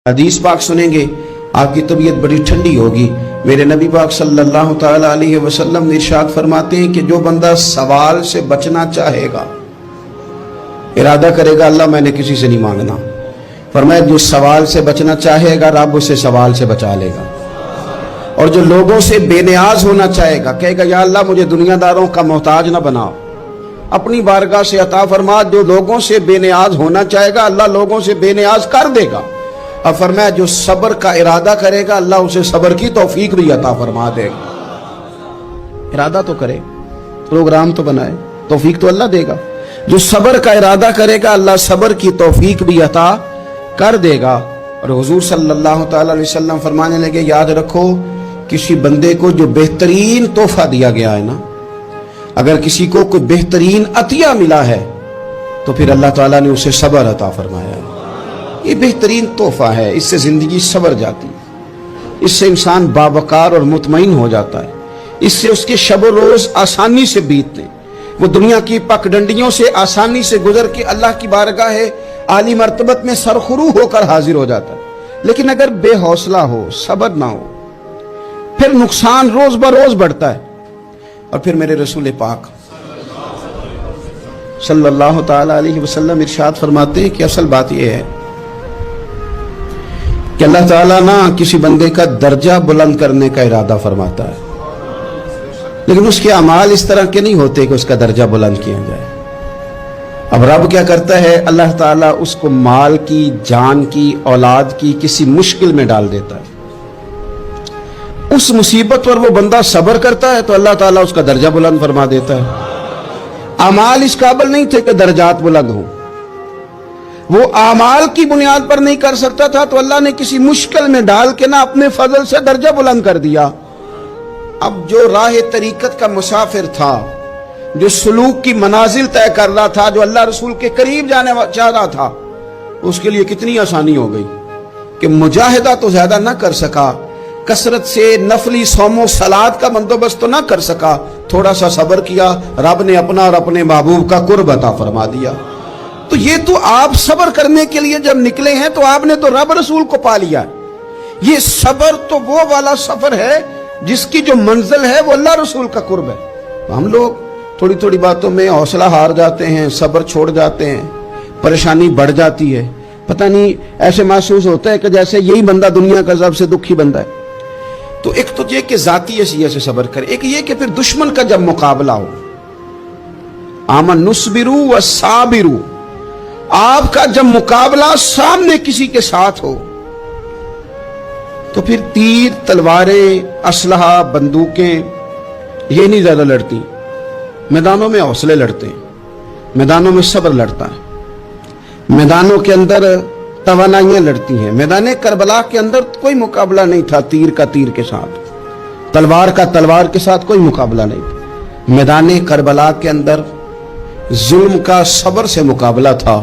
हदीस पाक सुनेंगे आपकी तबीयत बड़ी ठंडी होगी। मेरे नबी पाक सल्लल्लाहु ताला अलैहि वसल्लम ने इरशाद फरमाते हैं कि जो बंदा सवाल से बचना चाहेगा, इरादा करेगा अल्लाह मैंने किसी से नहीं मांगना, फरमाया जो सवाल से बचना चाहेगा रब उसे सवाल से बचा लेगा। और जो लोगों से बेनियाज होना चाहेगा, कहेगा या अल्लाह मुझे दुनियादारों का मोहताज ना बनाओ, अपनी बारगाह से अता फरमा। जो लोगों से बेनियाज होना चाहेगा अल्लाह लोगों से बेनियाज कर देगा। अब फरमाया जो सब्र का इरादा करेगा अल्लाह उसे सब्र की तौफीक भी अता फरमा देगा। इरादा तो करे, प्रोग्राम तो बनाए, तौफीक तो अल्लाह देगा। जो सब्र का इरादा करेगा अल्लाह सब्र की तौफीक भी अता कर देगा। और हुजूर सल्लल्लाहु ताला अलैहि वसल्लम फरमाने लगे, याद रखो किसी बंदे को जो बेहतरीन तोहफा दिया गया है ना, अगर किसी को कोई बेहतरीन अतिया मिला है तो फिर अल्लाह ताला ने उसे सब्र अता फरमाया है। ये बेहतरीन तोहफा है, इससे जिंदगी सवर जाती है, इससे इंसान बावकार और मुतमईन हो जाता है, इससे उसके शब रोज आसानी से बीतते, वो दुनिया की पगडंडियों से आसानी से गुजर के अल्लाह की बारगाह है आली मर्तबत में सरखुरू होकर हाजिर हो जाता है। लेकिन अगर बेहौसला हो, सब्र ना हो, फिर नुकसान रोज बरोज बढ़ता है। और फिर मेरे रसूल पाक सल्लल्लाहु ताला अलैहि वसल्लम इरशाद फरमाते हैं कि असल बात यह है कि अल्लाह ताला ना किसी बंदे का दर्जा बुलंद करने का इरादा फरमाता है, लेकिन उसके अमाल इस तरह के नहीं होते कि उसका दर्जा बुलंद किया जाए। अब रब क्या करता है, अल्लाह ताला उसको माल की, जान की, औलाद की किसी मुश्किल में डाल देता है। उस मुसीबत पर वो बंदा सब्र करता है तो अल्लाह ताला उसका दर्जा बुलंद फरमा देता है। अमाल इस काबिल नहीं थे कि दर्जात बुलंद हो, वो आमाल की बुनियाद पर नहीं कर सकता था तो अल्लाह ने किसी मुश्किल में डाल के ना अपने फजल से दर्जा बुलंद कर दिया। अब जो राह तरीकत का मुसाफिर था, जो सलूक की मनाजिल तय कर रहा था, जो अल्लाह रसूल के करीब जाने चाह रहा था, उसके लिए कितनी आसानी हो गई कि मुजाहिदा तो ज्यादा ना कर सका, कसरत से नफली सौमो सलाद का बंदोबस्त तो ना कर सका, थोड़ा सा सब्र किया, रब ने अपना और अपने महबूब का कुर्ब अता फरमा दिया। तो ये तो आप सब्र करने के लिए जब निकले हैं तो आपने तो रब रसूल को पा लिया। ये सब्र तो वो वाला सफर है जिसकी जो मंजिल है वो अल्लाह रसूल का कुर्ब है। तो हम लोग थोड़ी थोड़ी बातों में हौसला हार जाते हैं, सब्र छोड़ जाते हैं, परेशानी बढ़ जाती है। पता नहीं ऐसे महसूस होता है कि जैसे यही बंदा दुनिया का सबसे दुखी बंदा है। तो एक तो ये कि जाती हैसियत से सब्र करे, एक ये कि फिर दुश्मन का जब मुकाबला हो, आमन नुस्बिरु व साबिरु, आपका जब मुकाबला सामने किसी के साथ हो तो फिर तीर, तलवारें, असलहा, बंदूकें ये नहीं ज्यादा लड़ती, मैदानों में हौसले लड़ते हैं, मैदानों में सब्र लड़ता है, मैदानों के अंदर तवानाइयां लड़ती हैं। मैदान करबला के अंदर कोई मुकाबला नहीं था तीर का तीर के साथ, तलवार का तलवार के साथ कोई मुकाबला नहीं था। मैदान करबला के अंदर जुल्म का सब्र से मुकाबला था।